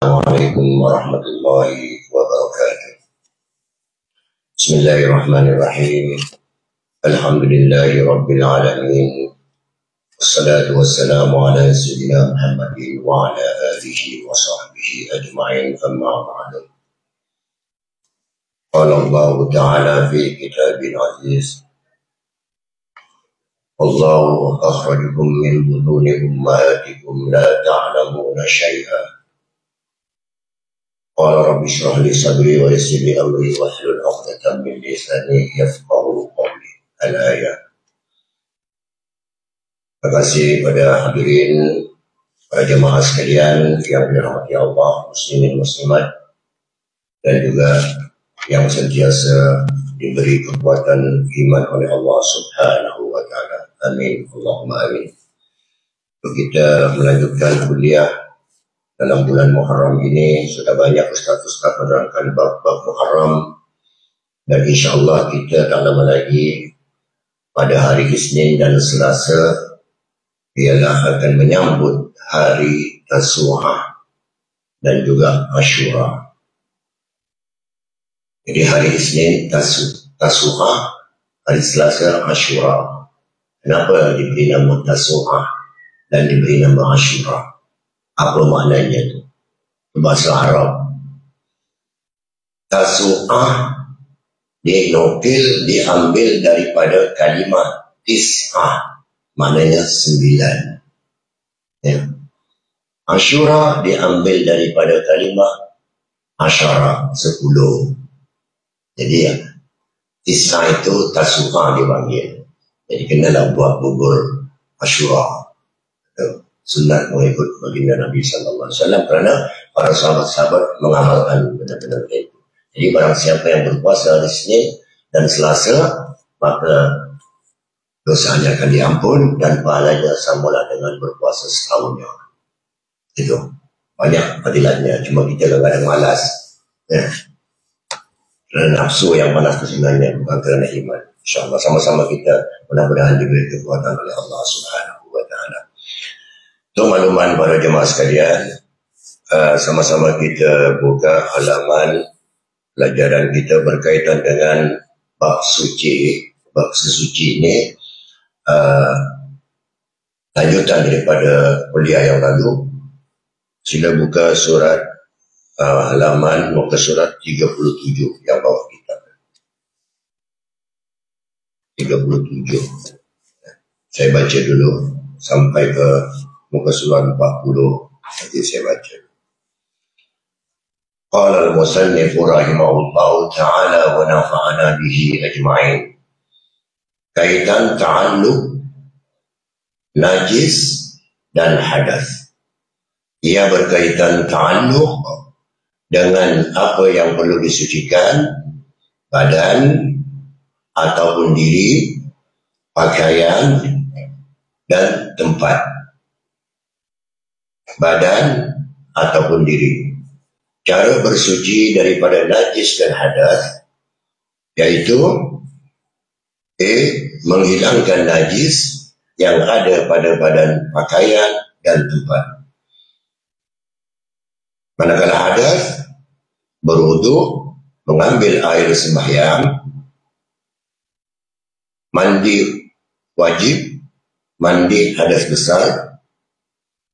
Assalamualaikum warahmatullahi wabarakatuh. Bismillahirrahmanirrahim. Alhamdulillahi rabbil alamin. Wassalatu wassalamu ala sayyidina Muhammadin wa ala alihi wa sahbihi ajma'in, amma ba'du. Qala Allah ta'ala fi kitabil aziz, Allahu akhrajakum min buduni ummahatikum la ta'lamuna syai'an. Qala rabbi shrah li sadri wa yassir li amri wahlul 'uqdatam min lisani yafqahu qawli. Al-ayat. Terima kasih pada hadirin, para jemaah sekalian yang dirahmati Allah, muslimin muslimat, dan juga yang sentiasa diberi kekuatan iman oleh Allah Subhanahu wa taala. Amin. Allahumma amin. Kita melanjutkan kuliah dalam bulan Muharram ini. Sudah banyak ustaz-ustaz menerangkan bab-bab Muharram, dan insyaAllah kita tak lama lagi pada hari Isnin dan Selasa ialah akan menyambut hari Tasu'ah dan juga Ashura. Jadi hari Isnin Tasu'ah, hari Selasa Ashura. Kenapa diberi nama Tasu'ah dan diberi nama Ashura? Apa maknanya itu? Bahasa Arab. Tasu'ah dinukil, diambil daripada kalimat tis'ah, maknanya 9. Ya. Ashura diambil daripada kalimat asyara, 10. Jadi ya, tis'ah itu Tasu'ah dipanggil. Jadi kenalah buat bubur Ashura. Sunat mengikut baginda Nabi sallallahu alaihi wasallam, kerana para sahabat-sahabat mengamalkan benar-benar itu. Jadi barang siapa yang berpuasa hari Senin dan Selasa, maka dosanya akan diampun dan pahalanya samalah dengan berpuasa setahunnya. Itu banyak fadilatnya, cuma kita kadang-kadang malas. Ya. Kerana nafsu yang panas itu sebenarnya, bukan kerana iman. InsyaAllah sama-sama kita mudah-mudahan diberi kekuatan oleh Allah Subhanahu wa taala. Untuk makluman para jemaah sekalian, sama-sama kita buka halaman pelajaran kita berkaitan dengan bab suci. Bab sesuci ini lanjutan daripada kuliah yang lalu. Sila buka surat halaman muka surat 37 yang bawah kita. 37. Saya baca dulu sampai ke muka surat 40, nanti saya baca. Qala al-musannif rahimahullahu ta'ala wa nafa'ana bihi ajma'in. Kaitan ta'alluq najis dan hadas. Ia berkaitan ta'alluq dengan apa yang perlu disucikan, badan ataupun diri, pakaian dan tempat. Badan ataupun diri. Cara bersuci daripada najis dan hadas yaitu menghilangkan najis yang ada pada badan, pakaian dan tempat. Manakala hadas, berwudu, mengambil air sembahyang, mandi wajib, mandi hadas besar,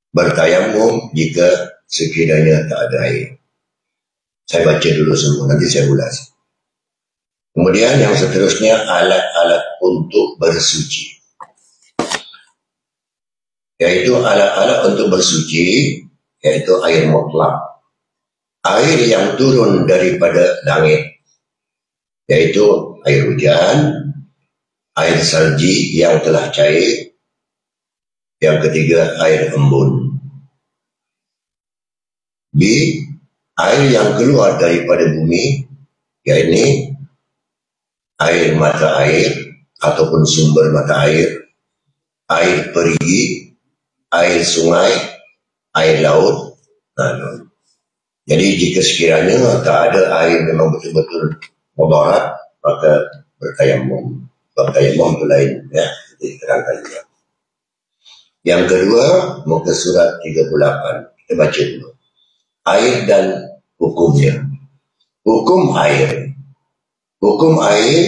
bertayamum jika sekiranya tak ada air. Saya baca dulu semua, nanti saya ulas. Kemudian yang seterusnya, alat-alat untuk bersuci. Yaitu alat-alat untuk bersuci, yaitu air mutlak. Air yang turun daripada langit, yaitu air hujan, air salji yang telah cair. Yang ketiga, air embun. B, air yang keluar daripada bumi, yaitu air mata air ataupun sumber mata air, air perigi, air sungai, air laut. Jadi jika sekiranya tak ada air memang betul-betul mudarat, maka bertayamum. Bertayamum itu lain, ya, diterangkan juga. Yang kedua, muka surat 38. Kita baca dulu. air dan hukumnya. Hukum air. Hukum air,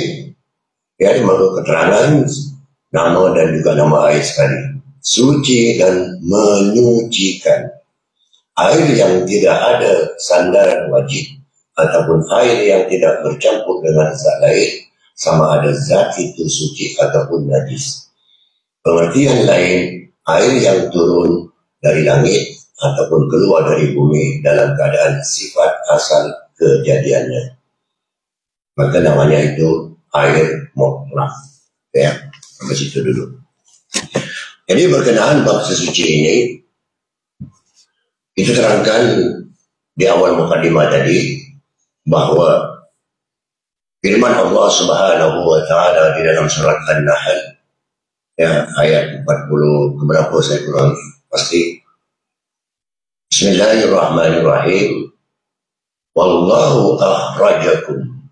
ya, menurut keterangan nama dan juga nama air sekali. Suci dan menyucikan. Air yang tidak ada sandaran wajib ataupun air yang tidak bercampur dengan zat lain, sama ada zat itu suci ataupun najis. Pengertian lain, air yang turun dari langit ataupun keluar dari bumi dalam keadaan sifat asal kejadiannya, maka namanya itu air mutlak. Ya, sampai situ dulu. Jadi berkenaan bab sesuci ini, kita terangkan di awal mukadimah tadi bahwa firman Allah Subhanahu wa taala di dalam surat An-Nahl, ya, ayat 40 keberapa saya kurang pasti. Bismillahirrahmanirrahim. Wallahu akhrajakum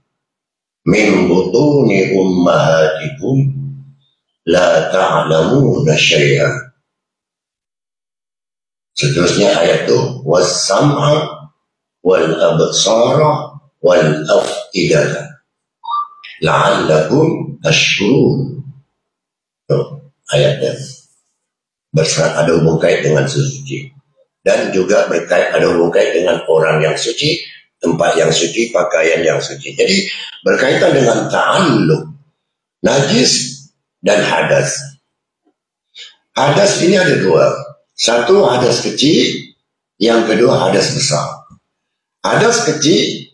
min butuni ummahatikum la ta'lamuna syai'an. Seterusnya ayat itu, was-sam'a wal absara wal af'idata la'allakum tashkurun. Ayatnya berserat ada hubung kait dengan sesuci, dan juga berkait ada hubung kait dengan orang yang suci, tempat yang suci, pakaian yang suci. Jadi berkaitan dengan ta'alluq, najis dan hadas. Hadas ini ada dua. Satu hadas kecil, yang kedua hadas besar. Hadas kecil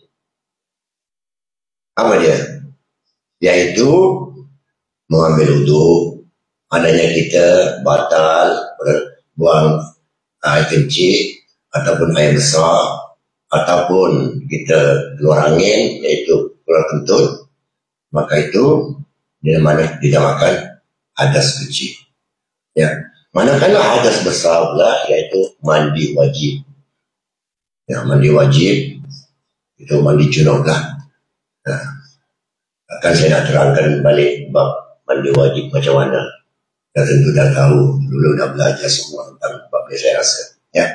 apa dia? Yaitu mengambil wudu, adanya kita batal buang air kecil ataupun air besar, ataupun kita keluar angin, yaitu keluar kentut, maka itu dinamakan hadas kecil. Ya, manakala hadas besar pula, yaitu mandi wajib. Ya, mandi wajib itu mandi junub lah. Nah, akan saya nak terangkan balik bab mandi wajib macam mana. Dan tentu dah tahu, dulu dah belajar semua tentang bab ni saya rasa. Ya,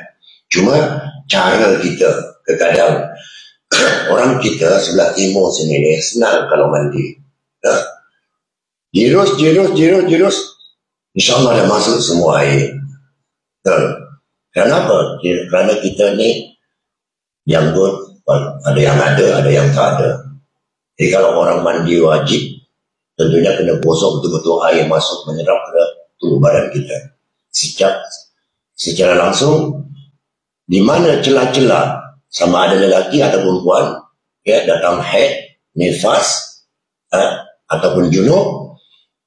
cuma cara kita, kadang orang kita sebelah timur sini ni senang kalau mandi. Ya, jirus, insyaAllah dah masuk semua air. Kenapa? Kerana kita ni janggut, ada yang ada yang tak ada. Jadi kalau orang mandi wajib, tentunya kena gosok betul-betul air masuk menyerap ke tubuh badan kita. Secara langsung, di mana celah-celah, sama ada lelaki atau perempuan, ya, datang haid, nifas, ataupun junub,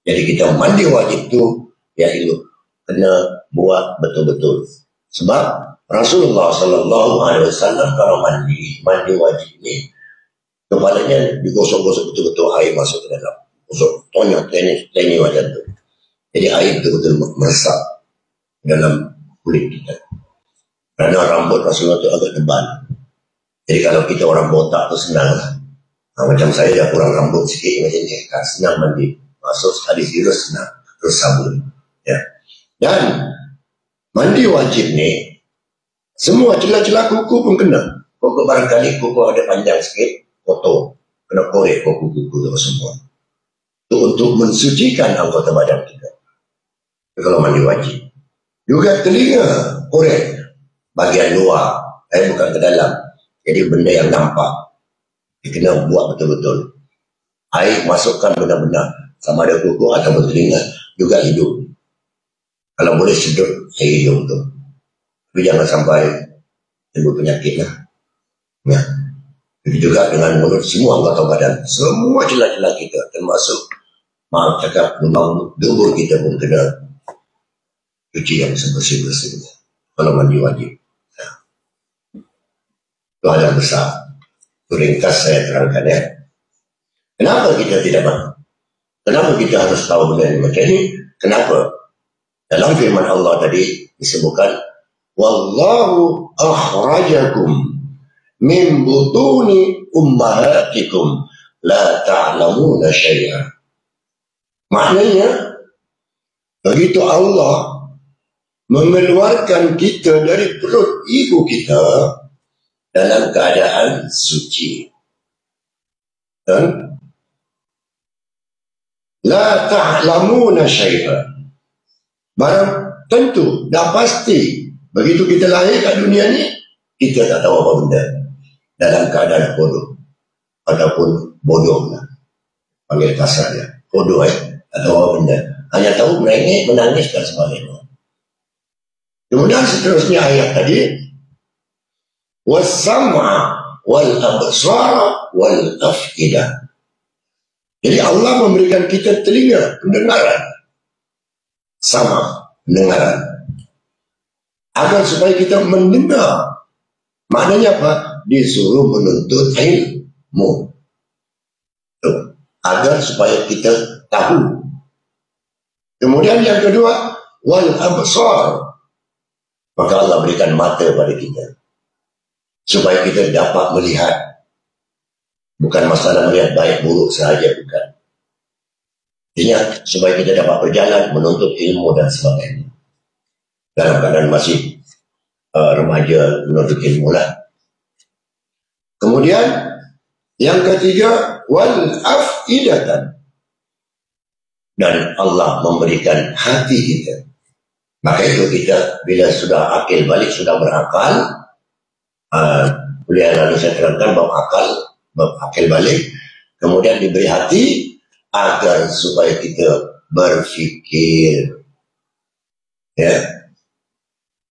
jadi kita mandi wajib tu, ya, itu kena buat betul-betul. Sebab Rasulullah SAW kalau mandi wajib ni, kepalanya digosok-gosok betul-betul, air masuk ke dalam, gosok tonyak tenis macam tu. Jadi air betul-betul meresap dalam kulit kita. Kerana rambut Rasulullah tu agak tebal. Jadi kalau kita orang botak tu senang lah. Macam saya dah kurang rambut sikit macam ni, kan senang mandi. Masuk sekali virus senang, terus sabun. Ya. Dan mandi wajib ni, semua celah-celah kuku pun kena. Kuku barangkali kuku ada panjang sikit, kotor, kena korek kuku-kuku itu semua. Itu untuk mensucikan anggota badan kita. Kalau mandi wajib. Juga telinga, korek bagian luar, bukan ke dalam. Jadi benda yang nampak, kita kena buat betul-betul. Air masukkan benar-benar, sama ada kuku atau telinga, juga hidung. Kalau boleh sedut air hidung tu. Tapi jangan sampai timbul penyakit lah. Ya. Jadi juga dengan mulut, semua anggota badan, semua celah-celah kita, termasuk maaf cakap lubang dubur kita pun kena cuci yang sebersih-bersihnya kalau mandi wajib. Ya. Itu hal yang besar. Itu ringkas saya terangkan, ya. Kenapa kita tidak mahu? Kenapa kita harus tahu benda macam ini? Kenapa? Dalam firman Allah tadi disebutkan, wallahu akhrajakum min butuni ummahatikum la ta'lamuna syai'an. Maknanya, begitu Allah mengeluarkan kita dari perut ibu kita, dalam keadaan suci. Dan la ta'lamuna syai'an. Barang tentu, dah pasti, begitu kita lahir kat dunia ni, kita tak tahu apa benda. Dalam keadaan bodoh. Ataupun bodoh lah. Panggil kasar dia. Bodoh tak tahu apa benda. Hanya tahu merengek, menangis dan sebagainya. Kemudian seterusnya ayat tadi, was-sam'a wal-absara wal-af'idah. Jadi Allah memberikan kita telinga, pendengaran. Sama, pendengaran. Agar supaya kita mendengar. Maknanya apa? Disuruh menuntut ilmu. Agar supaya kita tahu. Kemudian yang kedua, wal-absar. Maka Allah berikan mata pada kita. Supaya kita dapat melihat. Bukan masalah melihat baik buruk sahaja, bukan. Ingat, supaya kita dapat berjalan, menuntut ilmu dan sebagainya. Dalam keadaan masih remaja, menuntut ilmu lah. Kemudian, yang ketiga, wal-af'idatan. Dan Allah memberikan hati kita. Maka itu kita, bila sudah akil balik, sudah berakal, boleh lalu saya terangkan bahawa akal balik, kemudian diberi hati agar supaya kita berfikir, ya.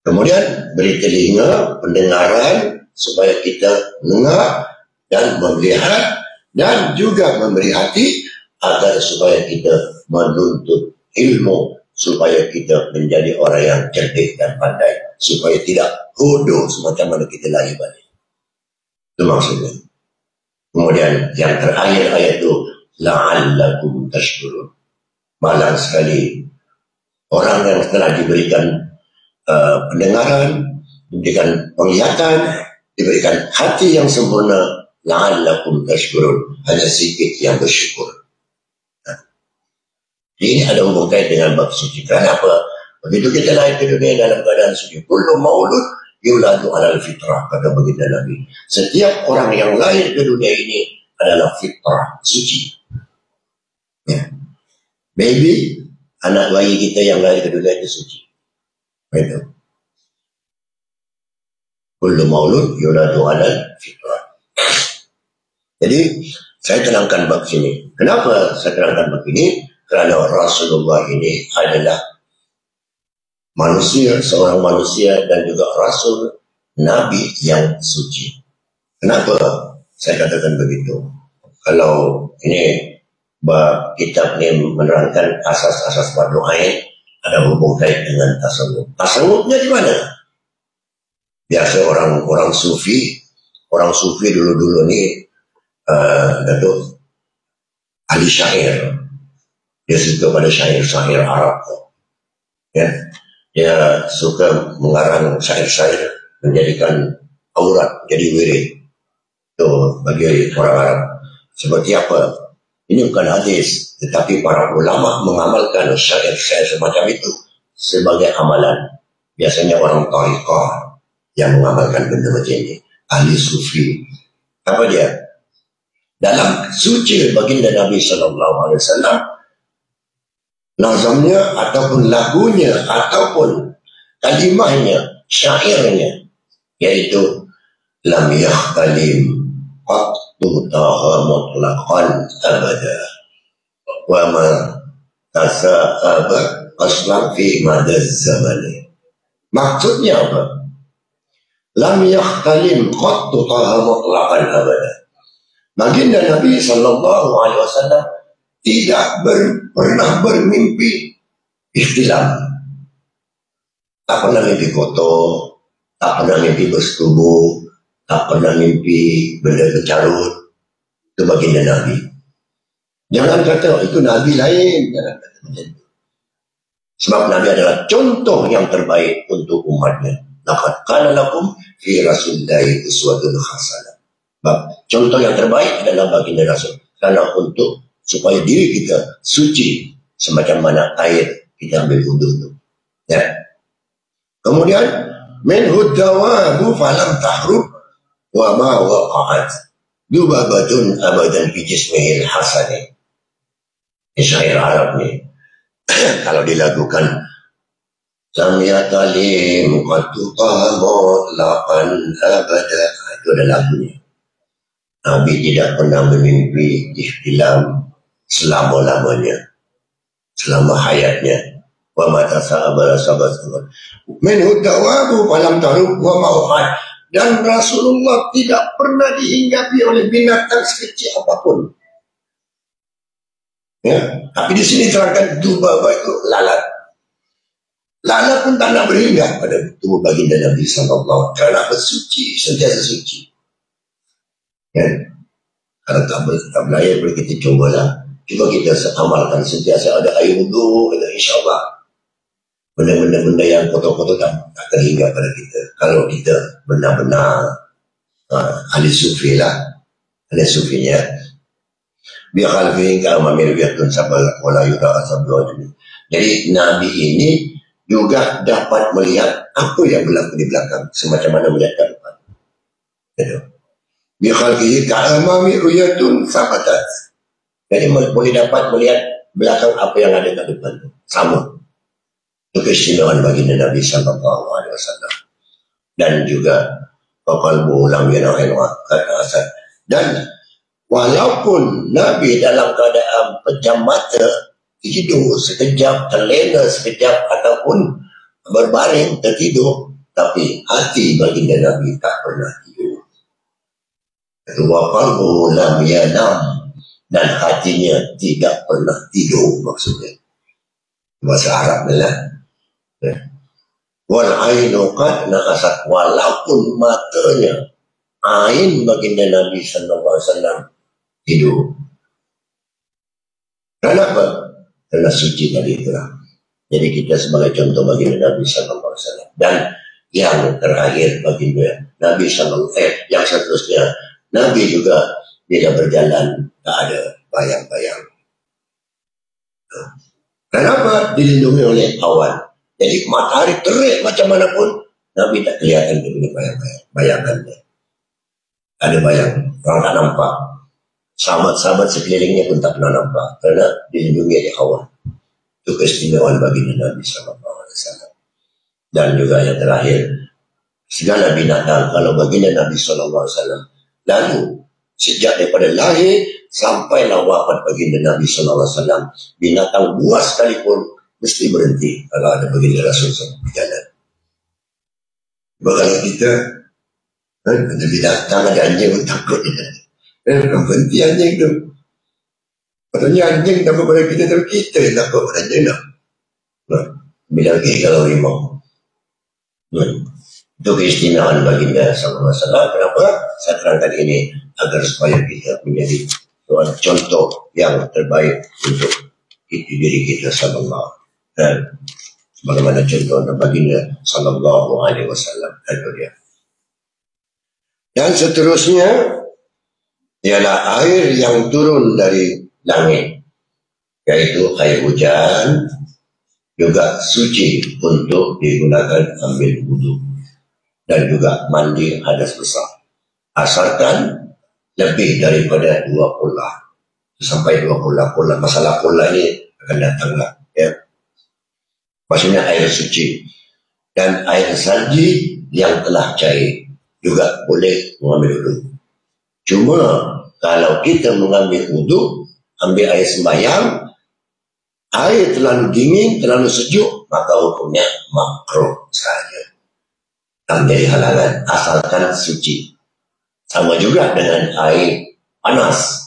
Kemudian beri telinga, pendengaran supaya kita dengar dan melihat, dan juga memberi hati agar supaya kita menuntut ilmu, supaya kita menjadi orang yang cerdik dan pandai, supaya tidak bodoh semacam mana kita lahir balik. Itu maksudnya. Kemudian yang terakhir ayat itu, la'allakum tashkurun. Malang sekali orang yang telah diberikan pendengaran, diberikan penglihatan, diberikan hati yang sempurna, la'allakum tashkurun. Hanya sedikit yang bersyukur. Ini ada hubungan kait dengan bab suci. Kenapa? Begitu kita lahir ke dunia dalam keadaan suci, kullu maulud yuladu alal fitrah, kata baginda Nabi. Setiap orang yang lahir ke dunia ini adalah fitrah, suci. Ya. Baby, anak bayi kita yang lahir ke dunia itu suci. Itu. Kullu maulud yuladu alal fitrah. Jadi, saya terangkan bab sini. Kenapa saya terangkan bab ini? Kerana Rasulullah ini adalah manusia, seorang manusia dan juga Rasul, Nabi yang suci. Kenapa saya katakan begitu? Kalau ini kitab ini menerangkan asas-asas fardu ain, ada hubung kait dengan tasawuf. Tasawufnya di mana? Biasa orang sufi dulu-dulu ni Datuk ahli syair. Dia suka pada syair-syair Arab. Ya. Dia suka mengarang syair-syair, menjadikan aurat, jadi wirid. Itu bagi orang Arab. Seperti apa? Ini bukan hadis, tetapi para ulama mengamalkan syair-syair semacam itu sebagai amalan. Biasanya orang tariqah yang mengamalkan benda macam ini. Ahli sufi. Apa dia? Dalam suci baginda Nabi SAW, nazamnya ataupun lagunya ataupun kalimahnya, syairnya, yaitu lam yakhtalim qattu taha mutlaqan abada wa ma tasa'aba aslan fi madaz zamani. Maksudnya apa? Lam yakhtalim qattu taha mutlaqan abada. Baginda Nabi SAW tidak pernah bermimpi ikhtilam. Tak pernah mimpi kotor, tak pernah mimpi bersetubuh, tak pernah mimpi benda kecarut. Itu baginda Nabi. Jangan kata itu Nabi lain. Jangan kata macam itu. Sebab Nabi adalah contoh yang terbaik untuk umatnya. Laqad kana lakum fi rasulillahi uswatun hasanah. Contoh yang terbaik adalah baginda Rasul. Karena untuk supaya diri kita suci semacam mana air kita ambil wudu itu. Ya. Kemudian minhud dawabu falam tahrub wa ma waqa'at dubabatun abadan fi jismihil hasani. Syair Arab ni. Kalau dilakukan Samiyatali muqatuqah mutlaqan abada, itu ada lagunya. Nabi tidak pernah bermimpi ihtilam selama-lamanya, selama hayatnya. Wa mata sahabat minhu dawabu falam taruk wa mauhad. Dan Rasulullah tidak pernah dihinggapi oleh binatang sekecil apapun. Ya, tapi di sini terangkan dubaba itu lalat. Lalat pun tak nak berhinggap pada tubuh baginda Nabi sallallahu alaihi wasallam karena bersuci, sentiasa suci. Ya. Kalau tak berlayar, boleh kita cobalah. Cuba kita amalkan sentiasa ada air wudu, insyaAllah. Benda-benda yang kotor-kotor tak terhinggap pada kita. Kalau kita benar-benar ahli sufi lah. Ahli sufinya. Biar khalfihin ka'amamir biartun sabar wala yuda'a sabdu. Jadi Nabi ini juga dapat melihat apa yang berlaku di belakang. Semacam mana melihat ke depan. Biar khalfihin ka'amamir biartun sabatat. Jadi boleh dapat melihat belakang apa yang ada kat depan. Sama. Itu keistimewaan baginda Nabi sallallahu alaihi wasallam. Dan juga qalbu lam yanahin kata asad. Dan walaupun Nabi dalam keadaan pejam mata, tidur sekejap, terlena sekejap ataupun berbaring tertidur, tapi hati baginda Nabi tak pernah tidur. Wa qalbu lam yanam, dan hatinya tidak pernah tidur, maksudnya bahasa Arab lah. Wal ainu qad na'asat, walaupun matanya ain baginda Nabi sallallahu alaihi wasallam tidur. Kenapa? Karena suci tadi itulah. Jadi kita sebagai contoh baginda Nabi sallallahu alaihi wasallam. Dan yang terakhir baginda Nabi sallallahu alaihi wasallam, yang seterusnya Nabi juga tidak berjalan tak ada bayang-bayang. Kenapa? Dilindungi oleh awan. Jadi matahari terik macam mana pun Nabi tak kelihatan dengan bayangannya. Ada bayang, orang tak nampak. Sahabat-sahabat sekelilingnya pun tak pernah nampak kerana dilindungi oleh awan. Itu keistimewaan baginda Nabi sallallahu alaihi wasallam. Dan juga yang terakhir, segala binatang kalau baginda Nabi sallallahu alaihi wasallam, lalu sejak daripada lahir sampailah wafat baginda Nabi sallallahu alaihi wasallam, binatang buas sekalipun mesti berhenti kalau ada baginda Rasul berjalan. Kalau kita ada binatang, ada anjing pun takut. Bukan berhenti anjing tu. Patutnya anjing takut pada kita, tapi kita yang takut pada anjing lah. Bila lagi kalau rimau. Itu keistimewaan baginda sallallahu alaihi wasallam. Kenapa saya terangkan ini? Agar supaya kita menjadi contoh yang terbaik untuk diri kita sallallahu. Dan bagaimana contoh baginda sallallahu alaihi wasallam. Itu dia. Dan seterusnya ialah air yang turun dari langit, yaitu air hujan, juga suci untuk digunakan ambil wudu dan juga mandi hadas besar, asalkan lebih daripada 2 qullah. Sampai 2 qullah. Masalah qullah ini akan datanglah, ya. Maksudnya air suci. Dan air salji yang telah cair juga boleh mengambil wudu. Cuma kalau kita mengambil wudu, ambil air sembahyang, air terlalu dingin, terlalu sejuk, maka hukumnya makruh saja. Tak menjadi halangan, asalkan suci. Sama juga dengan air panas.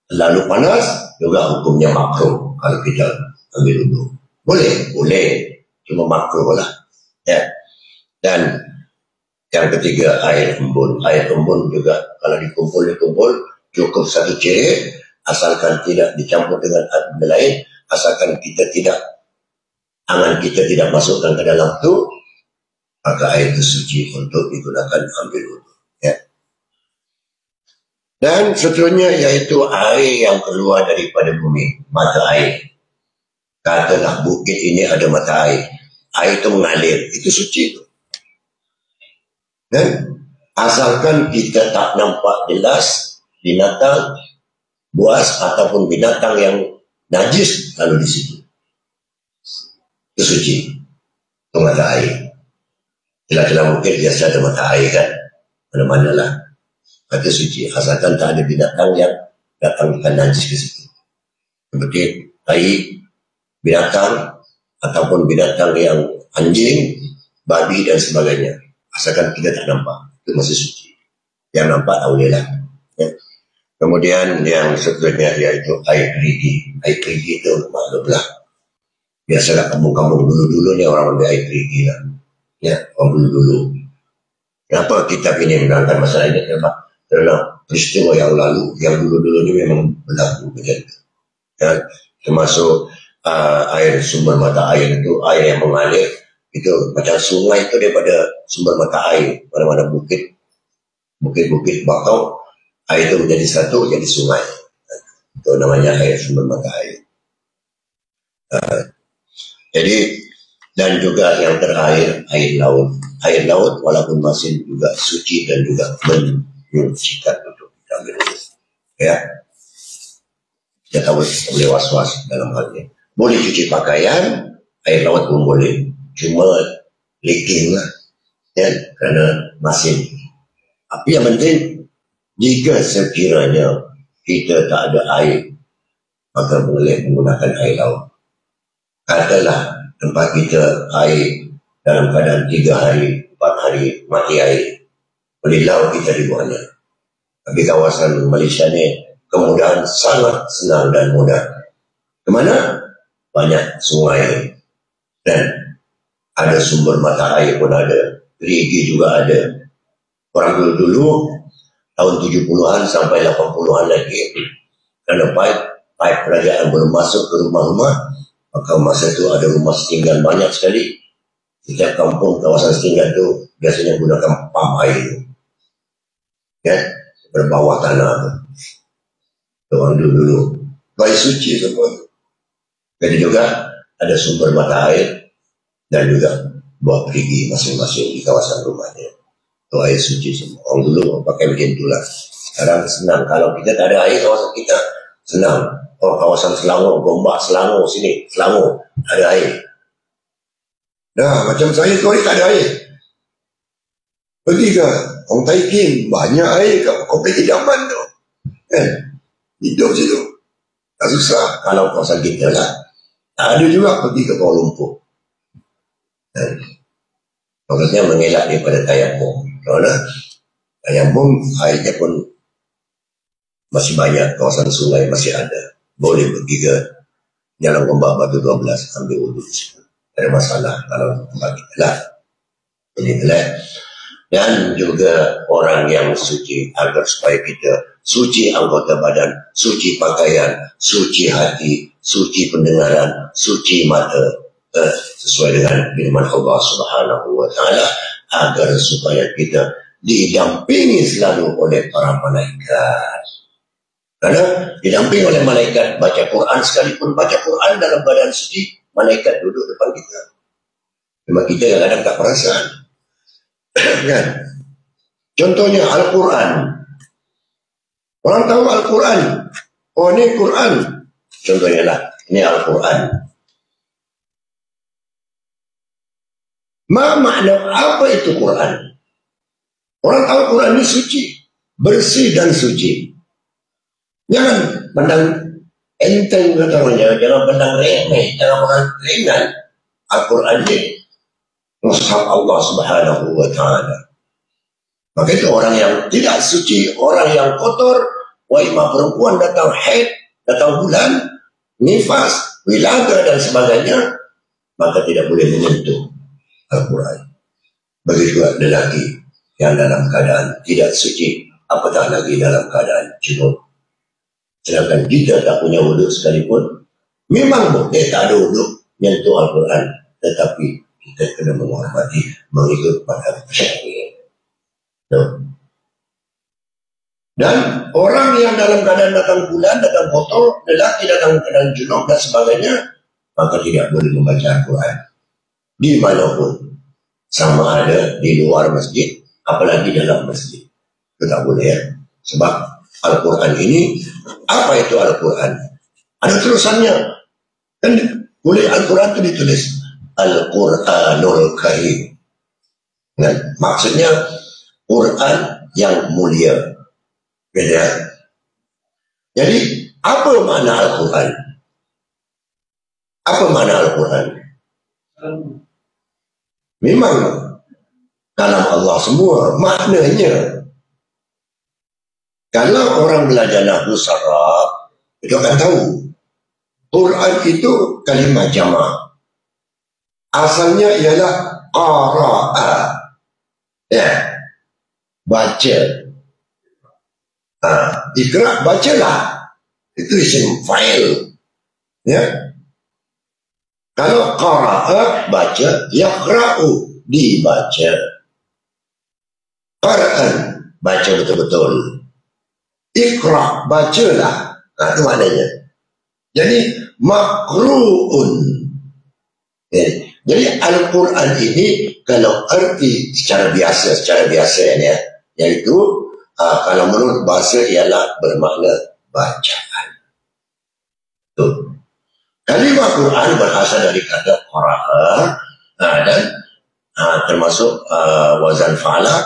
Terlalu panas juga hukumnya makruh kalau kita ambil wudu. Boleh. Cuma makruh lah. Ya. Dan yang ketiga air embun. Air embun juga kalau dikumpul cukup 1 cerit, asalkan tidak dicampur dengan air lain, asalkan tangan kita tidak masukkan ke dalam itu, maka air itu suci untuk digunakan ambil wudu. Ya. Dan seterusnya yaitu air yang keluar daripada bumi, mata air. Katalah bukit ini ada mata air. Air itu mengalir, itu suci itu. Dan Asalkan kita tak nampak jelas binatang buas ataupun binatang yang najis lalu di situ. Itu suci. Itu mata air. Celah-celah mungkin biasa ada mata air kan. Mana-mana lah. Itu suci. Asalkan tak ada binatang yang datang ikan najis ke situ. Seperti tai, binatang, ataupun binatang yang anjing, babi dan sebagainya. Asalkan kita tak nampak. Itu masih suci. Yang nampak tak boleh lah. Ya. Kemudian yang seterusnya yaitu air perigi. Air perigi itu maklumlah. Biasalah kampung-kampung dulu-dulu ni orang ambil air perigi lah. Ya, orang dulu-dulu. Kenapa kitab ini menerangkan masalah ini? Kerana peristiwa yang lalu, yang dulu-dulu ni memang berlaku macam itu. Ya, termasuk air sumber mata air itu, air yang mengalir, itu macam sungai itu daripada sumber mata air. Mana-mana bukit-bukit bakau, air itu menjadi satu, jadi sungai. Itu namanya air sumber mata air. Jadi, dan juga yang terakhir, air laut. Air laut walaupun masih juga suci dan juga menyucikan untuk kita minum. Ya. Kita tahu boleh was-was dalam hal ini. Boleh cuci pakaian, air laut pun boleh. Cuma leaking lah. Ya, kerana masin. Tapi yang penting, jika sekiranya kita tak ada air, maka boleh menggunakan air laut. Katalah tempat kita air dalam keadaan 3 hari, 4 hari mati air. Boleh laut kita di bawahnya. Tapi kawasan Malaysia ni kemudahan sangat senang dan mudah. Kemana? Banyak sungai. Dan ada sumber mata air pun ada. Perigi juga ada. Orang dulu tahun 70-an sampai 80-an lagi. Kerana pipe kerajaan belum masuk ke rumah-rumah. Maka masa itu ada rumah setinggan banyak sekali. Setiap kampung, kawasan setinggan itu biasanya gunakan pam air. Ya, berbawah tanah. Orang dulu. Baik suci semua. Jadi juga ada sumber mata air dan juga buah perigi masing-masing di kawasan rumahnya. Itu air suci semua. Orang dulu pakai macam itulah. Sekarang senang. Kalau kita tak ada air kawasan kita, senang. Oh, kawasan Selangor, Gombak, Selangor, sini, Selangor, ada air. Dah, macam saya tu tak ada air. Pergi ke Hong Tai Kim, banyak air kat Kompleks Idaman tu. Kan? Hidup situ. Tak susah kalau kawasan kita lah. Tak ada juga pergi ke Kuala Lumpur. Maksudnya mengelak daripada Tayamum. Kerana Tayamum airnya pun masih banyak, kawasan sungai masih ada. Boleh pergi ke Jalan Gombak Batu 12 ambil wudhu di situ. Tak ada masalah kalau tempat kita lah. Inilah. Dan juga orang yang suci agar supaya kita suci anggota badan, suci pakaian, suci hati, suci pendengaran, suci mata, sesuai dengan firman Allah Subhanahu wa taala, agar supaya kita didampingi selalu oleh para malaikat. Karena didamping oleh malaikat, baca Quran sekalipun baca Quran dalam badan suci, malaikat duduk depan kita. Memang kita kadang-kadang tak perasan. Kan? Contohnya Al-Quran. Orang tahu Al-Quran. Oh, ini Quran. Contohnya lah, ini Al-Quran. Makna apa itu Quran? Orang tahu Quran ini suci, bersih dan suci. Jangan pandang enteng katanya, jangan pandang remeh, jangan pandang ringan. Al-Quran ini mushaf Allah Subhanahu wa taala. Maka itu orang yang tidak suci, orang yang kotor, waimah perempuan datang haid, datang bulan, nifas, wilaga dan sebagainya, maka tidak boleh menyentuh Al-Quran. Begitu juga lelaki yang dalam keadaan tidak suci, apatah lagi dalam keadaan junub. Sedangkan kita tak punya wuduk sekalipun, memang boleh tak ada wuduk menyentuh Al-Quran, tetapi kita kena menghormati, mengikut pada syariat. Dan orang yang dalam keadaan datang bulan, datang kotor, lelaki datang keadaan junub dan sebagainya, maka tidak boleh membaca Al-Quran dimanapun, sama ada di luar masjid apalagi dalam masjid. Itu tak boleh ya. Sebab Al-Quran ini, apa itu Al-Quran? Ada tulisannya. Dan boleh Al-Quran itu ditulis Al-Quranul Karim. Dan maksudnya Quran yang mulia. Beda. Jadi apa makna Al-Quran? Apa makna Al-Quran? Memang kalam Allah semua. Maknanya, kalau orang belajar nahwu saraf, itu akan tahu Quran itu kalimat jamak. Asalnya ialah qara'a, ya, baca. Iqra, bacalah. Itu isim fa'il, ya. Kalau qara'a, baca, yaqra'u, dibaca. Quran, baca betul-betul. Iqra, bacalah. Itu maknanya. Jadi makru'un. Jadi Al-Quran ini kalau arti secara biasa ya, yaitu kalau menurut bahasa ialah bermakna bacaan. Tuh. Kalimah Quran berasal dari kata qara'a dan termasuk wazan fa'ala.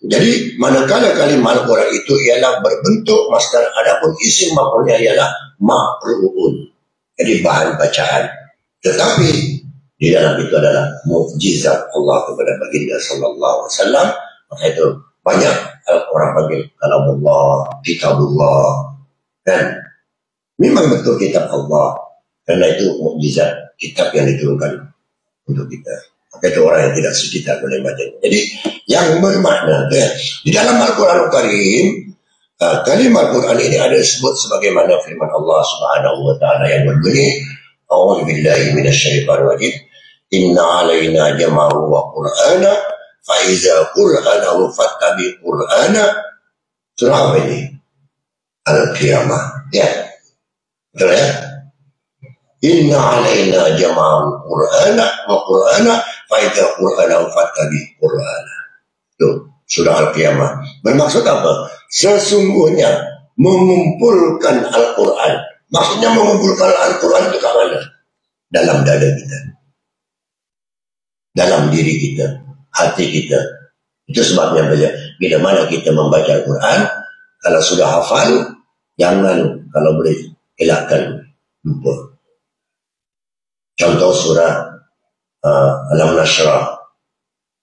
Jadi manakala kalimah Al-Quran itu ialah berbentuk masdar, adapun isim maf'ulnya ialah makru'un. Jadi bahan bacaan. Tetapi di dalam itu adalah mukjizat Allah kepada baginda sallallahu alaihi wasallam. Maka itu banyak orang panggil kalamullah, kitabullah, dan memang betul kitab Allah. Karena itu mukjizat kitab yang diturunkan untuk kita. Maka itu orang yang tidak sekitar boleh baca. Jadi yang bermakna di dalam Al-Quran Al-Karim, kalimat Quran ini ada disebut sebagaimana firman Allah Subhanahu wa taala yang berbunyi, A'udzu billahi minasyaitonir rajim. Inna 'alaina jama'ahu wa Qur'ana fa iza qur'anahu fattabi Qur'ana. Surah apa ini? Al-Qiyamah. Ya. Betul ya? Inna 'alaina jama'ahu Qur'ana wa Qur'ana fa iza qur'anahu fattabi Qur'ana. Itu surah Al-Qiyamah. Bermaksud apa? Sesungguhnya mengumpulkan Al-Quran. Maksudnya mengumpulkan Al-Quran itu ke mana? Dalam dada kita, dalam diri kita, hati kita. Itu sebabnya bila mana kita membaca Al-Quran, kalau sudah hafal, jangan, kalau boleh elakkan lupa. Contoh surah Alam Nashrah,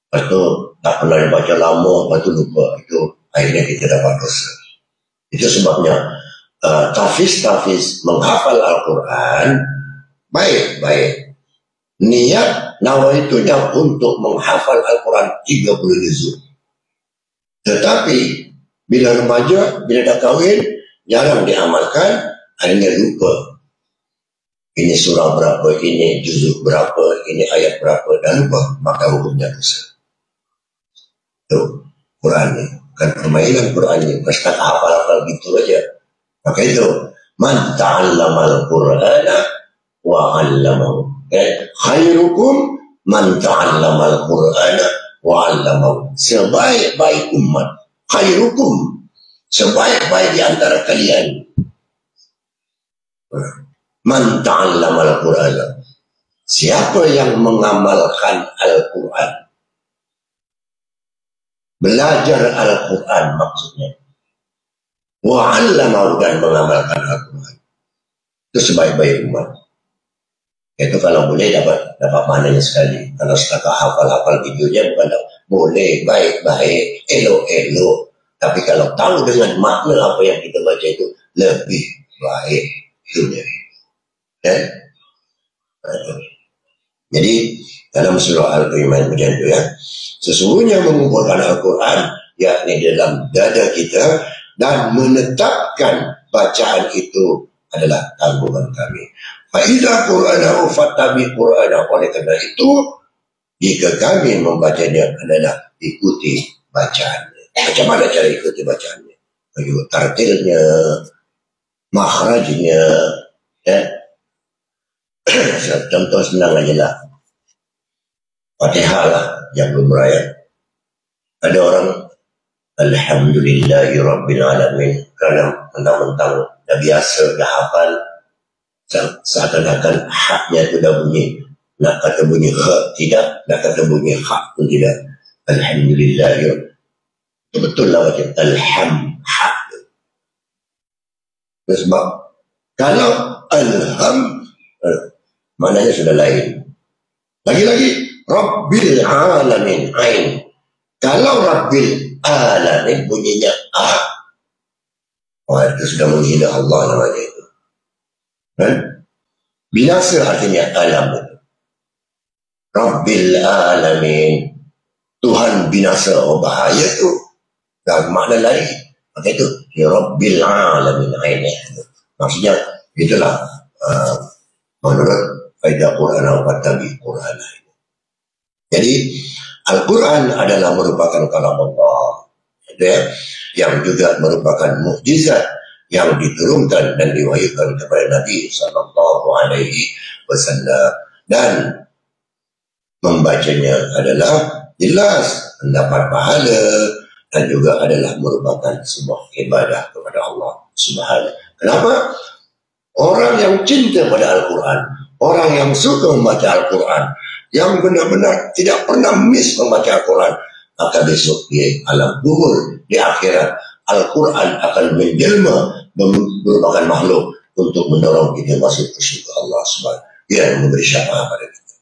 lepas tu tak pernah dibaca lama, lepas tu lupa, itu akhirnya kita dapat dosa. Itu sebabnya tahfiz menghafal Al-Quran baik. Niat nawaitunya untuk menghafal Al-Quran 30 juzuk. Tetapi bila remaja, bila dah kahwin, jarang diamalkan, akhirnya lupa. Ini surah berapa, ini juzuk berapa, ini ayat berapa, dan lupa, maka hukumnya dosa. Tuh, Quran ni. Kan permainan Quran ni. Bukan hafal-hafal gitu aja. Maka itu, man ta'allamal Qur'ana wa 'allamahu. Khairukum man ta'allamal Qur'ana wa 'allamahu. Sebaik-baik umat. Khairukum. Sebaik-baik di antara kalian. Man ta'allamal Qur'ana. Siapa yang mengamalkan Al-Quran? Belajar Al-Quran maksudnya. Wa'allamahu, dan mengamalkan Al-Quran. Itu sebaik-baik umat. Itu kalau boleh dapat maknanya sekali. Kalau setakat hafal-hafal videonya bukan boleh, baik-baik, elok-elok. Tapi kalau tahu dengan makna apa yang kita baca itu, lebih baik. Itu dia. Jadi dalam surah Al-Qiyamah macam itu ya. Sesungguhnya mengumpulkan Al-Quran yakni dalam dada kita dan menetapkan bacaan itu adalah tanggungan kami. Fa idza qur'anahu fattabi Qur'ana. Oleh karena itu, jika kami membacanya adalah ikuti bacaannya. Macam mana cara ikuti bacaannya? Bagi tartilnya, makhrajnya, ya. Contoh senang aja lah. Fatihah lah yang belum raya. Ada orang Alhamdulillahi Rabbil Alamin, karena mentang-mentang dah biasa, dah hafal, seakan-akan haknya itu dah bunyi. Nak kata bunyi hak tidak, nak kata bunyi hak pun tidak. Alhamdulillahi, betul lah macam hak. Sebab kalau alham, maknanya sudah lain. Lagi-lagi Rabbil Alamin, ain. Kalau Rabbil Alamin bunyinya itu sudah menghina Allah namanya itu. Kan? Binasa artinya alam itu. Rabbil Alamin, Tuhan binasa, bahaya itu. Dan makna lain. Maka itu ya Rabbil Alamin, ain. Maksudnya itulah menurut faedah Quran wa tabi Quran. Jadi Al-Quran adalah merupakan kalam Allah, yang juga merupakan mukjizat yang diturunkan dan diwahyukan kepada Nabi Sallallahu Alaihi Wasallam, dan membacanya adalah jelas mendapat pahala dan juga adalah merupakan sebuah ibadah kepada Allah Subhanahu. Kenapa? Orang yang cinta pada Al-Quran, orang yang suka membaca Al-Quran, yang benar-benar tidak pernah miss membaca Al-Quran, maka besok di alam kubur, di akhirat, Al-Quran akan menjelma merupakan makhluk untuk mendorong kita masuk ke surga Allah Subhanahu. Dia yang memberi syafaat pada kita.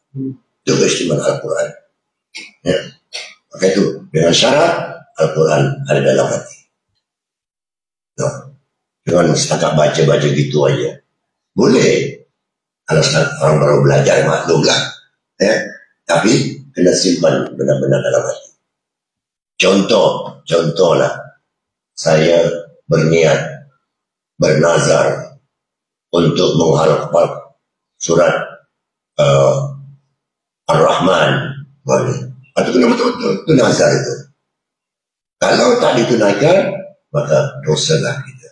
Itu keistimewaan Al-Quran. Ya. Maka itu dengan syarat Al-Quran ada dalam hati. Nah, jangan setakat baca-baca gitu aja. Boleh. Kalau orang baru belajar maklumlah. Ya, tapi kena simpan benar-benar dalam hati. Contohlah, saya berniat, bernazar untuk menghafal surat Ar-Rahman, boleh. Atau kena betul-betul itu nazar itu. Kalau tak ditunaikan, maka dosalah kita.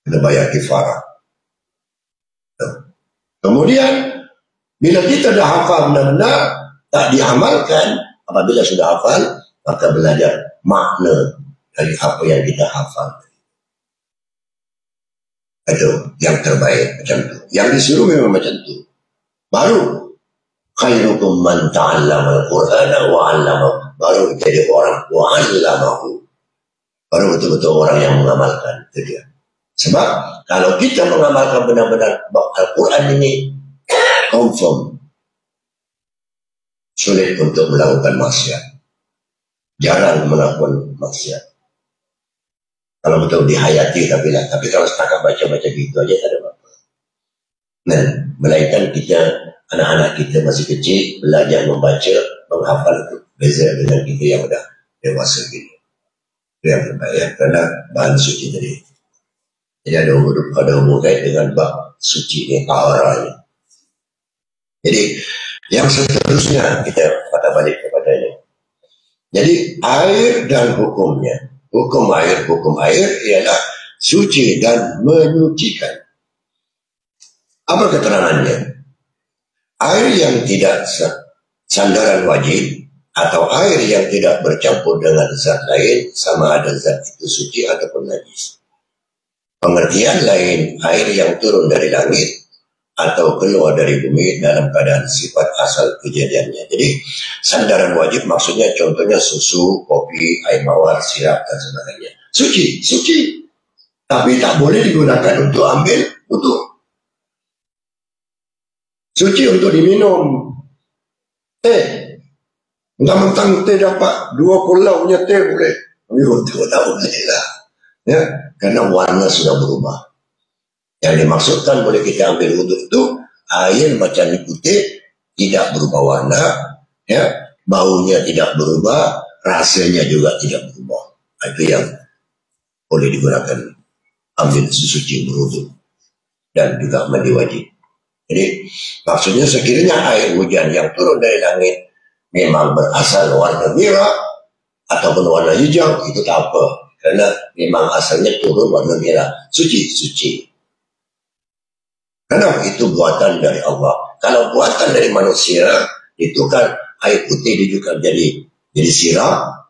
Kena bayar kifarah. Kemudian bila kita dah hafal benar-benar, tak diamalkan, apabila sudah hafal, maka belajar makna dari apa yang kita hafal. Itu yang terbaik macam tu. Yang disuruh memang macam tu. Baru khairukum man ta'allama al-Qur'ana wa 'allamahu. Baru jadi orang wa 'allamahu. Baru betul-betul orang yang mengamalkan. Itu dia. Sebab kalau kita mengamalkan benar-benar Al-Quran ini, confirm sulit untuk melakukan maksiat, jarang melakukan maksiat kalau betul dihayati. Tapi kalau setakat baca-baca gitu aja tak ada apa-apa. Nah, melainkan kita, anak-anak kita masih kecil, belajar membaca, menghafal itu beza dengan kita yang sudah dewasa gini. Itu yang terbaik, karena bahan suci tadi. Jadi ada umur kait dengan bab suci ni, taharah. Jadi yang seterusnya kita kata balik kepadanya. Jadi air dan hukumnya, hukum air ialah suci dan menyucikan. Apa keterangannya? Air yang tidak sandaran wajib atau air yang tidak bercampur dengan zat lain, sama ada zat itu suci ataupun najis. Pengertian lain, air yang turun dari langit atau keluar dari bumi dalam keadaan sifat asal kejadiannya. Jadi sandaran wajib maksudnya contohnya susu, kopi, air mawar, sirap dan sebagainya. Suci. Tapi tak boleh digunakan untuk ambil wudu. Suci untuk diminum. Teh. Mentang-mentang teh dapat 2 pulau punya teh boleh. Ambil wudu tak boleh lah. Ya, karena warna sudah berubah. Yang dimaksudkan boleh kita ambil wuduk itu air macam putih, tidak berubah warna, ya, baunya tidak berubah, rasanya juga tidak berubah. Itu yang boleh digunakan ambil sesuci berwuduk dan juga mandi wajib. Jadi maksudnya sekiranya air hujan yang turun dari langit memang berasal warna merah ataupun warna hijau, itu tak apa, karena memang asalnya turun warna merah, suci. Karena itu buatan dari Allah. Kalau buatan dari manusia, itu kan air putih juga jadi sirap,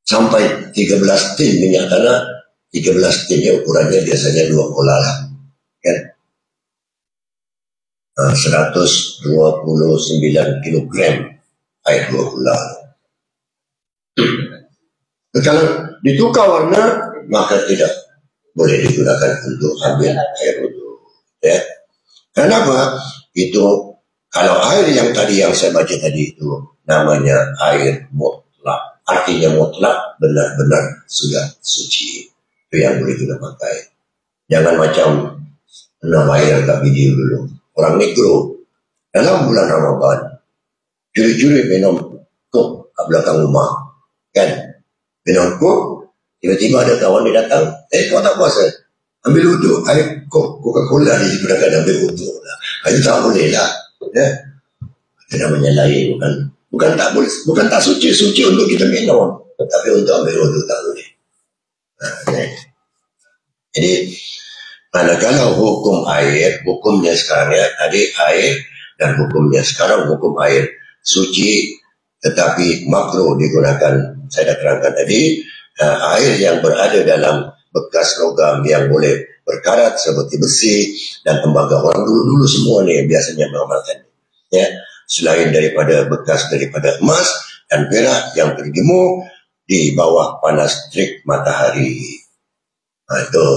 sampai 13 tin minyak tanah. 13 tin ya ukurannya biasanya 2 bola lah, kan? 129 kilogram air 2 bola. Kalau ditukar warna, maka tidak boleh digunakan untuk ambil air wudhu. Ya. Kenapa? Itu kalau air yang tadi yang saya baca tadi itu namanya air mutlak. Artinya mutlak benar-benar sudah suci. Itu yang boleh kita pakai. Jangan macam nama air tak video dulu. Orang negro dalam bulan Ramadan curi-curi minum kok kat belakang rumah, kan? Minum kok, tiba-tiba ada kawan dia datang, kau tak puasa? Ambil wudhu, air kok Coca-Cola ni digunakan ambil wudhu lah. Itu tak boleh lah, ya? Itu namanya lain, bukan tak boleh, bukan tak suci untuk kita minum, tapi untuk ambil wudhu tak boleh. Ya. Jadi manakala hukum air, hukumnya sekarang ya, tadi air, dan hukumnya sekarang hukum air suci, tetapi makruh digunakan. Saya dah terangkan tadi, air yang berada dalam bekas logam yang boleh berkarat seperti besi dan tembaga. Orang dulu semua ni biasanya mengamalkan. Ya, selain daripada bekas daripada emas dan perak yang terjemur di bawah panas terik matahari. Itu.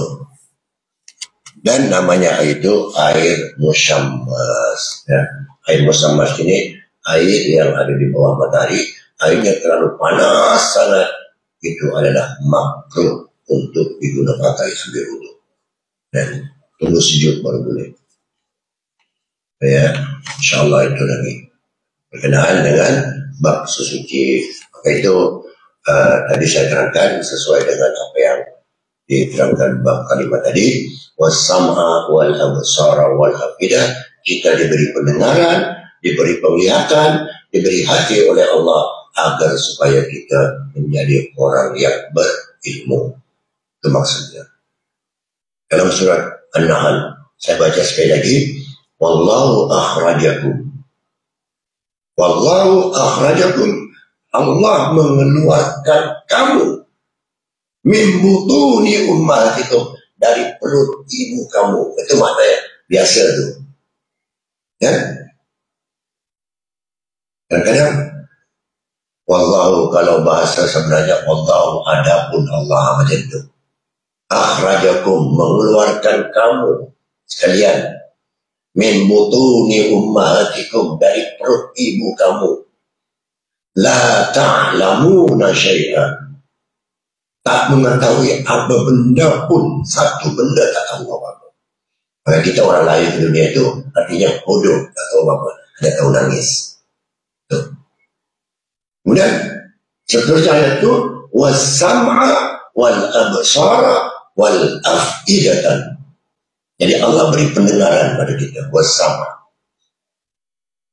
Dan namanya itu air musyammas. Ya. Air musyammas ini air yang ada di bawah matahari. Airnya terlalu panas sangat. Itu adalah makruh untuk digunakan pakai sambil wudhu. Dan tunggu sejuk baru boleh. Ya, insyaAllah itu lagi berkenaan dengan bab sesuci. Maka itu tadi saya terangkan sesuai dengan apa yang diterangkan bab kalimat tadi. Wassam'a wal absara wal afidah. Kita diberi pendengaran, diberi penglihatan, diberi hati oleh Allah agar supaya kita menjadi orang yang berilmu. Itu maksudnya. Dalam surat An-Nahl, saya baca sekali lagi. Wallahu akhrajakum. Wallahu akhrajakum. Allah mengeluarkan kamu min butuni ummatikum, dari perut ibu kamu. Itu maknanya biasa tu. Ya? Kadang-kadang wallahu, kalau bahasa sebenarnya wallahu adapun Allah macam itu. Akhrajakum, mengeluarkan kamu sekalian, min butuni ummatikum, dari perut ibu kamu. La ta'lamuna syai'an, tak mengetahui apa benda pun, satu benda tak tahu apa-apa. Kalau kita orang lain di dunia itu artinya bodoh, tak tahu apa-apa, hanya tahu nangis. Tuh. Kemudian seterusnya ayat itu was-sam'a wal absara wal af'idatan. Jadi Allah beri pendengaran pada kita, was-sam'a.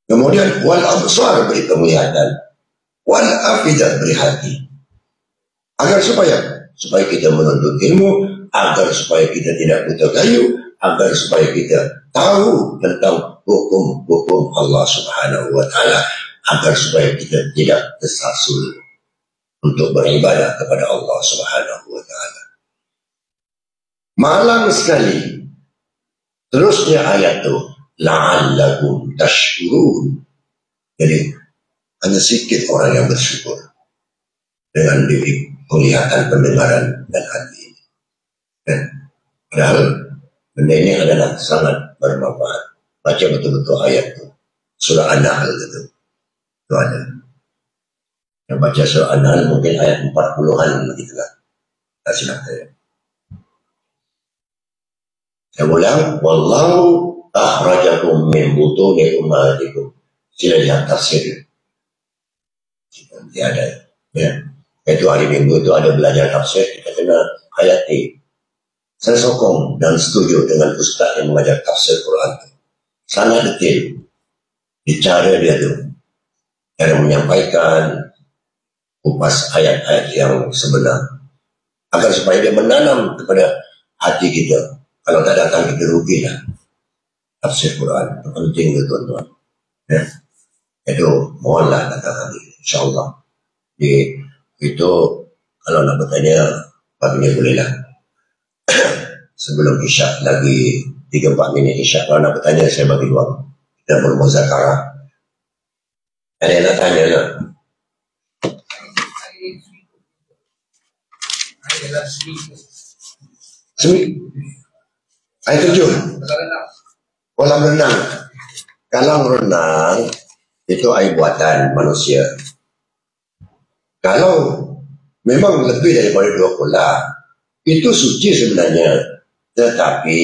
Kemudian wal absar, beri penglihatan, wal afidah, beri hati. Agar supaya kita menuntut ilmu, agar supaya kita tidak buta kayu, agar supaya kita tahu tentang hukum-hukum Allah Subhanahu wa Ta'ala, agar supaya kita tidak tersasul untuk beribadah kepada Allah Subhanahu wa Ta'ala. Malang sekali terusnya ayat itu, la'allakum tashkurun. Jadi hanya sedikit orang yang bersyukur dengan diri penglihatan, pendengaran, dan hati ini. Dan padahal benda ini adalah sangat bermanfaat. Baca betul-betul ayat itu. Surah An-Nahl itu. Itu ada. Yang baca surah An-Nahl mungkin ayat 40-an begitulah. Tak silap saya. Saya ulang. Wallahu akhrajakum min butuni ummatikum. Sila lihat tafsir. Nanti ada. Ya. Itu hari Minggu itu ada belajar tafsir, kita kena hayati. Saya sokong dan setuju dengan ustaz yang mengajar tafsir Quran. Sangat detail. Bicara dia tu. Cara menyampaikan, kupas ayat-ayat yang sebenar. Agar supaya dia menanam kepada hati kita. Kalau tak datang kita rugilah. Tafsir Quran. Itu penting tu tuan-tuan. Ya. Itu mohonlah datang nanti. InsyaAllah. Jadi itu Kalau nak bertanya, paginya bolehlah. Sebelum isyak lagi 3-4 minit isyak. Kalau nak bertanya, saya bagi ruang. Kita bermuzakarah. Ada yang nak tanya tak? Air terjun. Kolam renang. Kolam renang itu air buatan manusia. Kalau memang lebih daripada 2 kolam, itu suci sebenarnya. Tetapi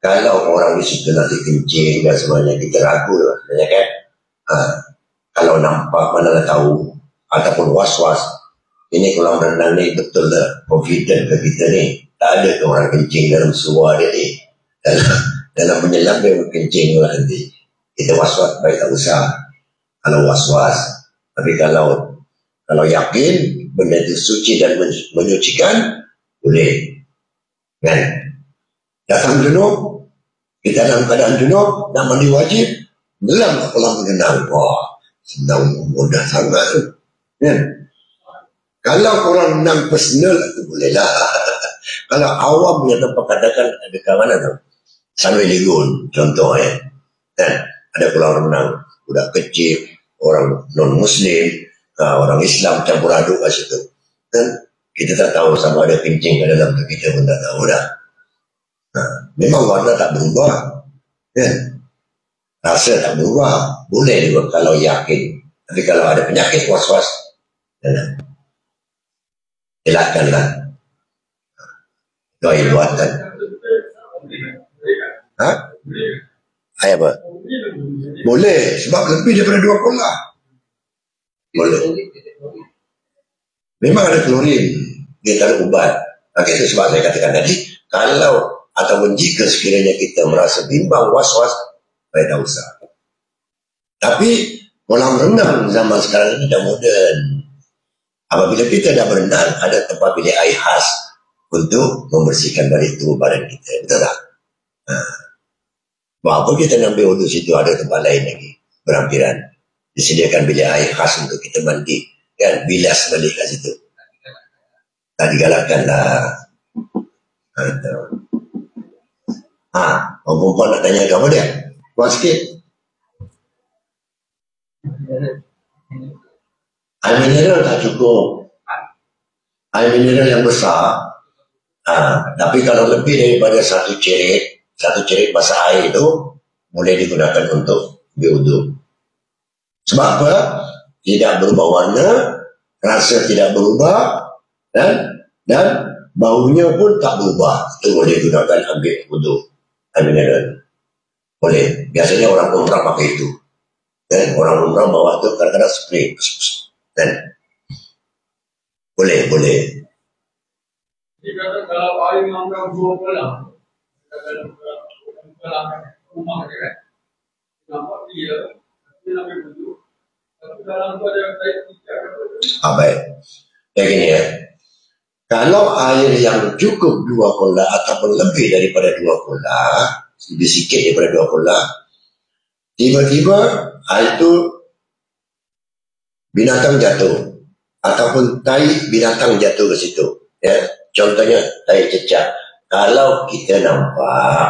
kalau orang di situ nanti kencing dan semuanya, kita ragu lah sebenarnya kan. Kalau nampak mana tahu ataupun was-was, ini kolam renang ni betul lah, confident ke kita ni. Tak ada ke orang kencing dalam suara dia ni. Dalam menyelam dia kencing lah nanti. Kita was-was, baik tak usah. Kalau was-was. Tapi kalau yakin benda itu suci dan menyucikan, boleh. Kan? Datang junub, kita dalam keadaan junub, nak mandi wajib, dalam kolam renang. Wah, senang, mudah sangat. Kan? Kalau kolam renang personal, itu bolehlah. Kalau awam yang tempat katakan ada kawanan tu, Sunway Lagoon contohnya, kan? Ada kolam renang, budak kecil, orang non-Muslim, orang Islam campur aduk kat situ. Dan kita tak tahu sama ada kencing ke dalam tu, kita pun tak tahu dah. Memang warna tak berubah, kan? Rasa tak berubah, boleh juga kalau yakin. Tapi kalau ada penyakit was-was, elakkanlah. Itu air buatan. Air apa? Boleh, sebab lebih daripada 2 kolam. Boleh. Memang ada klorin di dalam ubat. Itu sebab saya katakan tadi, kalau ataupun jika sekiranya kita merasa bimbang, was-was, saya tak usah. Tapi kolam renang zaman sekarang ini dah moden. Apabila kita dah berenang, ada tempat bilik air khas untuk membersihkan balik tubuh badan kita. Betul tak? Walaupun kita ambil wudhu situ, ada tempat lain lagi berhampiran. Disediakan bilik air khas untuk kita mandi. Kan? Bilas balik kat situ. Tak digalakkan lah. Orang perempuan nak tanya kamu dia? Kuat sikit. Air mineral tak cukup. Air mineral yang besar, tapi kalau lebih daripada satu cerit basah air itu boleh digunakan untuk berwudu. Sebab apa? Tidak berubah warna, rasa tidak berubah, dan baunya pun tak berubah. Itu boleh digunakan ambil wudu air mineral. Boleh. Biasanya orang umrah pakai itu. Dan orang umrah bawa itu kadang-kadang spray. Dan boleh. Jika kalau air mengangkat 2 kolam, kolam rumah dia kan, nampak dia ambil wudhu, tapi dalam tu ada air tidak. Baik. Yang ini ya. Kalau air yang cukup 2 kolam ataupun lebih daripada 2 kolam, lebih sikit daripada 2 kolam, tiba-tiba air itu binatang jatuh ataupun tai binatang jatuh ke situ, ya. Contohnya tai cecak. Kalau kita nampak,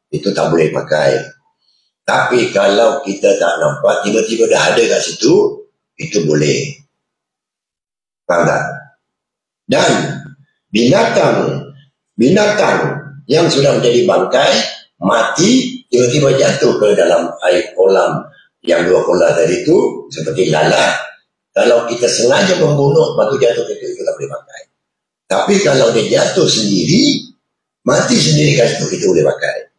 itu tak boleh pakai. Tapi kalau kita tak nampak, tiba-tiba dah ada kat situ, itu boleh. Faham tak? Dan binatang yang sudah menjadi bangkai, mati, tiba-tiba jatuh ke dalam air kolam yang 2 kolam tadi itu, seperti lalat. Kalau kita sengaja membunuh, batu jatuh ke situ, kita boleh pakai. Tapi kalau dia jatuh sendiri, mati sendiri kat situ, kita boleh pakai.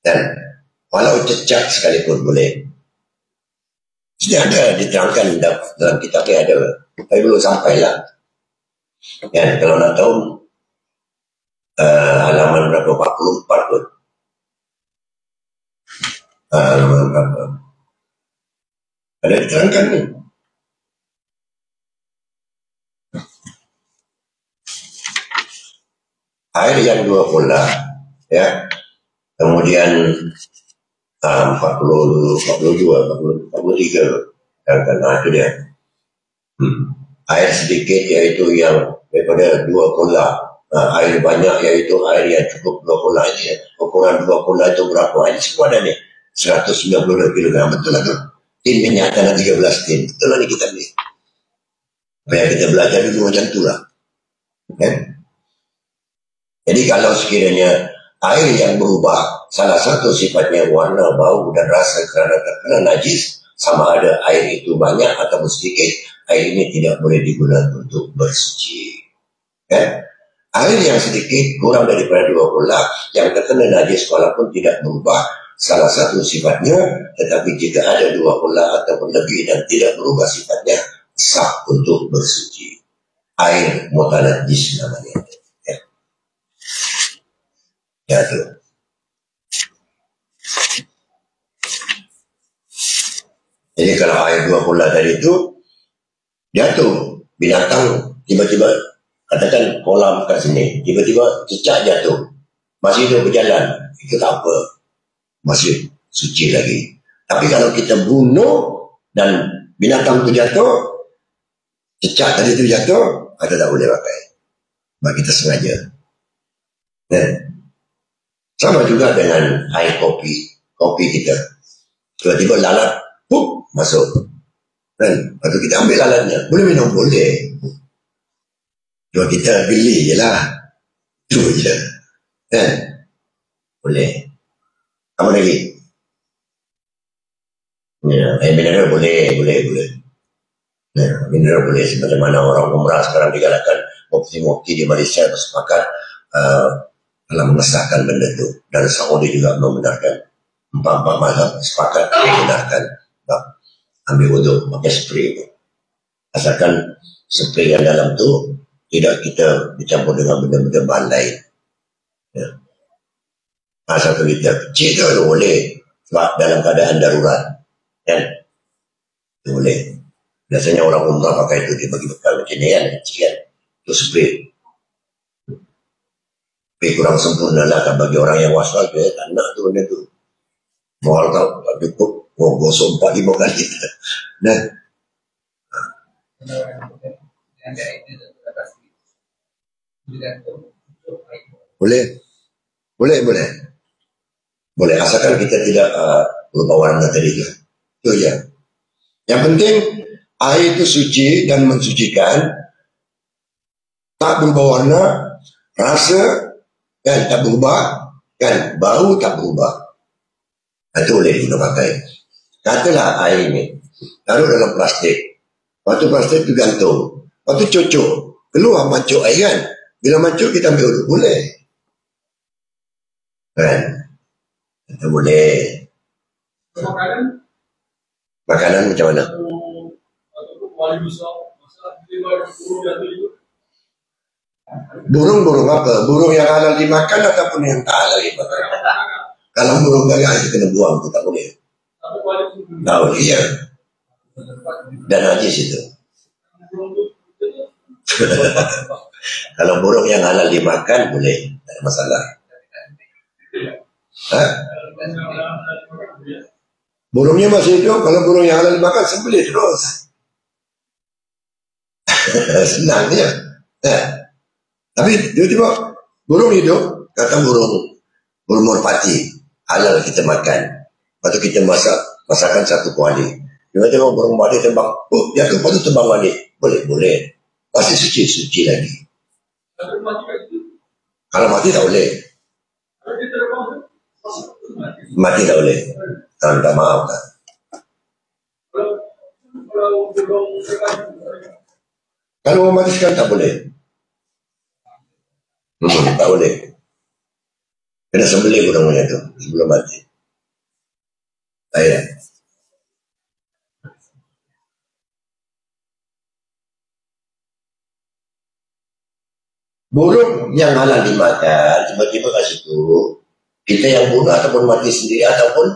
Dan walau cecak sekalipun boleh. Sudah ada diterangkan dalam kitabnya ada. Tapi belum sampailah. Ya, kalau nak tahu halaman berapa? 44 pun. Halaman berapa? Ada diterangkan ni. Air yang 2 kolam, ya. Kemudian 42, 43. Itu dia. Air sedikit iaitu yang daripada 2 kola. Air banyak iaitu air yang cukup 2 kola ini. Ukuran 2 kola itu berapa? Ini semua ada ni. 192 kg. Betul lah tu. Tin minyak tanah 13 tin. Betul lah ni kita beli. Supaya kita belajar dulu macam tu lah. Jadi kalau sekiranya air yang berubah, salah satu sifatnya warna, bau dan rasa kerana terkena najis, sama ada air itu banyak atau sedikit, air ini tidak boleh digunakan untuk bersuci. Air yang sedikit kurang daripada 2 kola yang terkena najis walaupun tidak berubah salah satu sifatnya, tetapi jika ada 2 kola ataupun lebih dan tidak berubah sifatnya, sah untuk bersuci. Air mutanajis namanya. Ya tu. Jadi kalau air 2 kola tadi itu jatuh, binatang tiba-tiba katakan kolam kat sini, tiba-tiba cecak jatuh, masih hidup berjalan, itu tak apa, masih suci lagi. Tapi kalau kita bunuh dan binatang itu jatuh, cecak tadi itu jatuh, kita tak boleh pakai. Sebab kita sengaja. Sama juga dengan air kopi kita. Tiba-tiba lalat, pup, masuk. Lepas tu kita ambil lalatnya. Boleh minum? Boleh. Cuma kita beli je lah. Itu je. Boleh. Apa lagi? Ya, air mineral boleh. Ya, mineral boleh. Seperti mana orang umrah sekarang digalakkan mufti-mufti di Malaysia bersepakat dalam mengesahkan benda itu. Dan Saudi juga membenarkan. 4 mazhab sepakat membenarkan ambil wuduk pakai spray itu. Asalkan spray yang dalam tu tidak kita dicampur dengan benda-benda bahan lain. Ya. Asal kita kecil tu boleh. Sebab dalam keadaan darurat. Kan? Itu boleh. Biasanya orang umrah pakai itu, dia bagi bekal macam ni kan, kecil kan. Itu spray. Tapi kurang sempurna lah kan bagi orang yang waswas, dia tak nak tu benda tu. Mohal tak cukup, gosok 4-5 kali. Nah. Boleh, asalkan kita tidak berubah warna tadi tu. Itu je. Yang penting, air itu suci dan mensucikan, tak berubah warna, rasa kan tak berubah, kan bau tak berubah. Itu boleh kita pakai. Katalah air ini taruh dalam plastik. Waktu plastik itu gantung. Waktu cucuk, keluar mancuk air kan. Bila mancuk kita ambil dulu. Boleh. Kan? Itu boleh. Makanan macam mana? Burung apa? Burung yang halal dimakan ataupun yang tak halal dimakan? Kalau burung gagak itu kena buang, itu tak boleh. Tahu dia. Dan najis itu. Kalau burung yang halal dimakan boleh, tak ada masalah. Burungnya masih hidup. Kalau burung yang halal dimakan, sembelih terus. Senang dia. Tapi tiba-tiba burung hidup, kata burung merpati, halal kita makan. Lepas tu kita masakan satu kuali. Tiba-tiba burung merpati tembak, jatuh, lepas tu tembak balik. Boleh. Pasti suci lagi. Kalau mati tak boleh. Mati tak boleh. Minta maaf tak. Kalau mematikan tak boleh. Tak boleh. Kena sembelih burungnya tu sebelum mati. Ayah. Burung yang halal dimakan, tiba-tiba kat situ, kita yang bunuh ataupun mati sendiri ataupun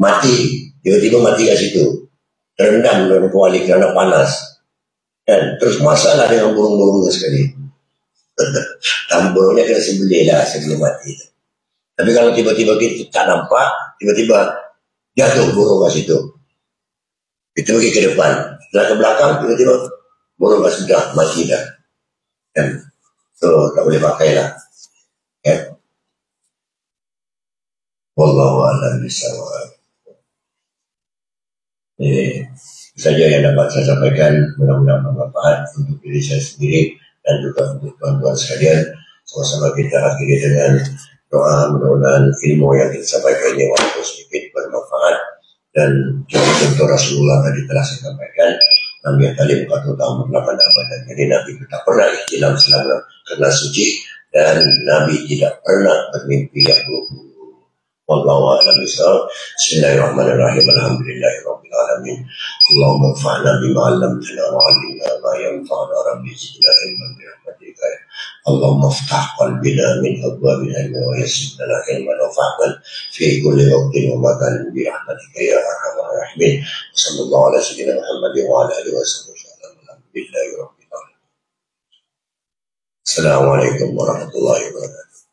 mati, tiba-tiba mati kat situ, terendam dalam kuali kerana panas, kan? Terus masalah dengan burung-burungnya sekali. Burungnya kena sembelih lah sebelum mati. Tapi kalau tiba-tiba kita tak nampak, tiba-tiba jatuh burung kat situ, Kita pergi ke depan. Setelah ke belakang, tiba-tiba burung sudah mati dah. Kan? So, tak boleh pakai lah. Ya. Wallahu a'lam bishawab. Saja yang dapat saya sampaikan, mudah-mudahan bermanfaat untuk diri saya sendiri dan juga untuk tuan-tuan sekalian. Sama-sama kita akhiri dengan doa, mudah-mudahan ilmu yang kita sampaikan ini walaupun sedikit bermanfaat. Dan contoh Rasulullah tadi telah saya sampaikan, Nabi yang tadi bukan utama melakukan abadan. Jadi Nabi tak pernah ikhtilam selama kena suci, dan Nabi tidak pernah bermimpi yang buruk. Wallahu a'lam bishawab. Bismillahirrahmanirrahim. Alhamdulillahirabbil alamin. Allahumma anfa'na bima 'allamtana wa 'allimna ma yanfa'una rabbi zidna ilman bi rahmatika. Allahumma iftah qalbana min abwabil ilmi wa yassir lana ilman wa fahman fi kulli waqtin wa makanin bi rahmatika ya arhamar rahimin. Sallallahu ala sayyidina Muhammad wa ala alihi wasallam. Alhamdulillahirabbil alamin. Assalamualaikum warahmatullahi wabarakatuh.